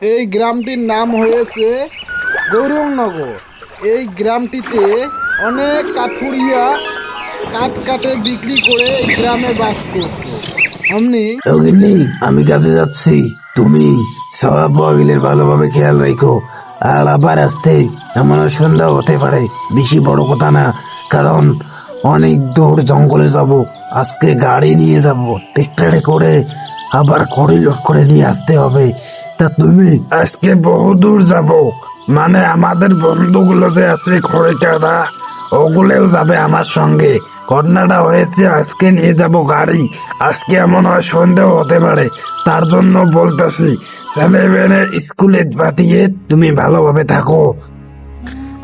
এই গ্রামটির নাম হয়েছে গৌরনগর। এই গ্রামটিতে অনেক কাঠুরিয়া কাঠ কাটে বিক্রি করে এই গ্রামে বাস করত। আমনি গিন্নি, আমি কাজে যাচ্ছি। তুমি সব বগিলের ভালোভাবে খেয়াল রেখো। আর আবার আসতে এমন সন্ধ্যা হতে পারে, বেশি বড় কথা না, কারণ অনেক দূর জঙ্গলে যাব। আজকে গাড়ি নিয়ে যাব, ট্রেক্টরে করে আবার খড়ি লোড করে নিয়ে আসতে হবে। তা তুমি আজকে বহু দূর যাব, মানে আমাদের বন্ধুগুলো যে আছে খড়ি কাটা, ওগুলোও যাবে আমার সঙ্গে। ঘটনাটা হয়েছে আজকে নিয়ে যাব গাড়ি। আজকে এমন হয় সন্দেহ হতে পারে, তার জন্য বলতেছি ছেলে মেয়ে স্কুলে পাঠিয়ে তুমি ভালোভাবে থাকো।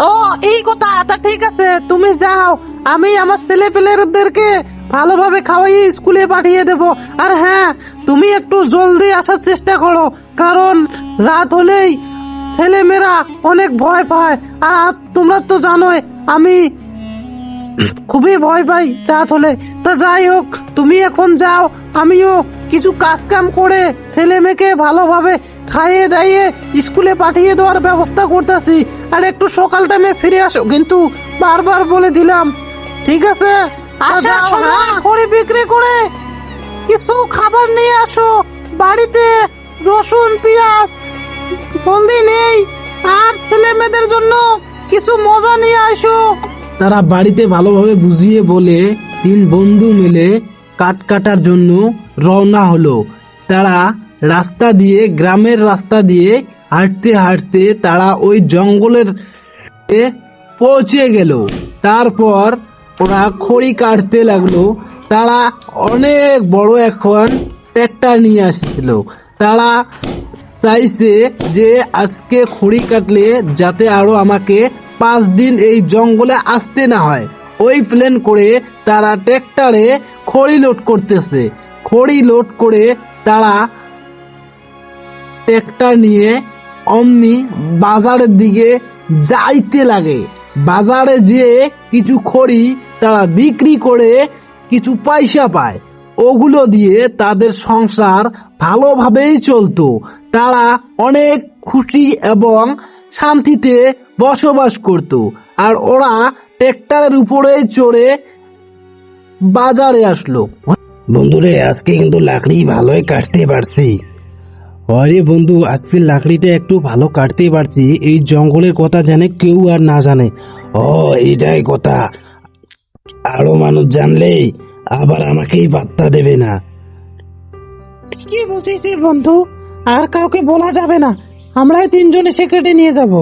ও, এই কথা। তা ঠিক আছে, তুমি যাও, আমি আমার ছেলে পেলেদেরকে ভালোভাবে খাওয়াই স্কুলে পাঠিয়ে দেব। আর হ্যাঁ, তুমি একটু জলদি আসার চেষ্টা করো, কারণ রাত হলেই ছেলেমেয়েরা অনেক ভয় পায়। আর তোমরা তো জানোই আমি খুবই ভয় পাই রাত হলে। তা যাই হোক, তুমি এখন যাও, আমিও কিছু কাজ কাম করে ছেলে মেয়েকে ভালোভাবে খাইয়ে দাইয়ে স্কুলে পাঠিয়ে দেওয়ার ব্যবস্থা করতেছি। আর একটু সকাল টাইমে ফিরে আসো, কিন্তু বারবার বলে দিলাম, ঠিক আছে? আসার সময় খড়ি বিক্রি করে কিছু খাবার নিয়ে আসো। বাড়িতে রসুন পেঁয়াজ হলদি নেই, আর ছেলে মেয়েদের জন্য কিছু মজা নিয়ে আসো। তারা বাড়িতে ভালোভাবে বুঝিয়ে বলে তিন বন্ধু মিলে কাঠ কাটার জন্য রওনা হলো। তারা গ্রামের রাস্তা দিয়ে হাঁটতে হাঁটতে তারা ওই জঙ্গলের পৌঁছে গেল। তারপর ওরা খড়ি কাটতে লাগলো। তারা অনেক বড় এখন ট্র্যাক্টর নিয়ে আসছিল। তারা চাইছে যে আজকে খড়ি কাটলে যাতে আরো আমাকে 5 দিন এই জঙ্গলে আসতে না হয়, ওই প্ল্যান করে তারা ট্র্যাক্টরে খড়ি লোড করতেছে। খড়ি লোড করে তারা ট্র্যাক্টর নিয়ে অমনি বাজারের দিকে যাইতে লাগে। বাজারে যেয়ে কিছু খড়ি তারা বিক্রি করে কিছু পয়সা পায়, ওগুলো দিয়ে তাদের সংসার ভালোভাবেই চলতো। তারা অনেক খুশি এবং শান্তিতে বসবাস করত। আর ওরা ট্রেক্টরের উপরে চড়ে বাজারে আসলো। বন্ধুরে, আজকে কিন্তু লাকড়ি ভালোই কাটতে পারছি। আরে বন্ধু, আজকে লাকড়িটা একটু ভালো কাটতে পারছি। এই জঙ্গলের কথা জানে কেউ আর না জানে। ও, এটাই কথা। আরো মানুষ জানলে আবার আমাকেই পাত্তা দেবে না। কি বলছিস বন্ধু? আর কাউকে বলা যাবে না, আমরাই তিনজনে সেক্রেটে নিয়ে যাব।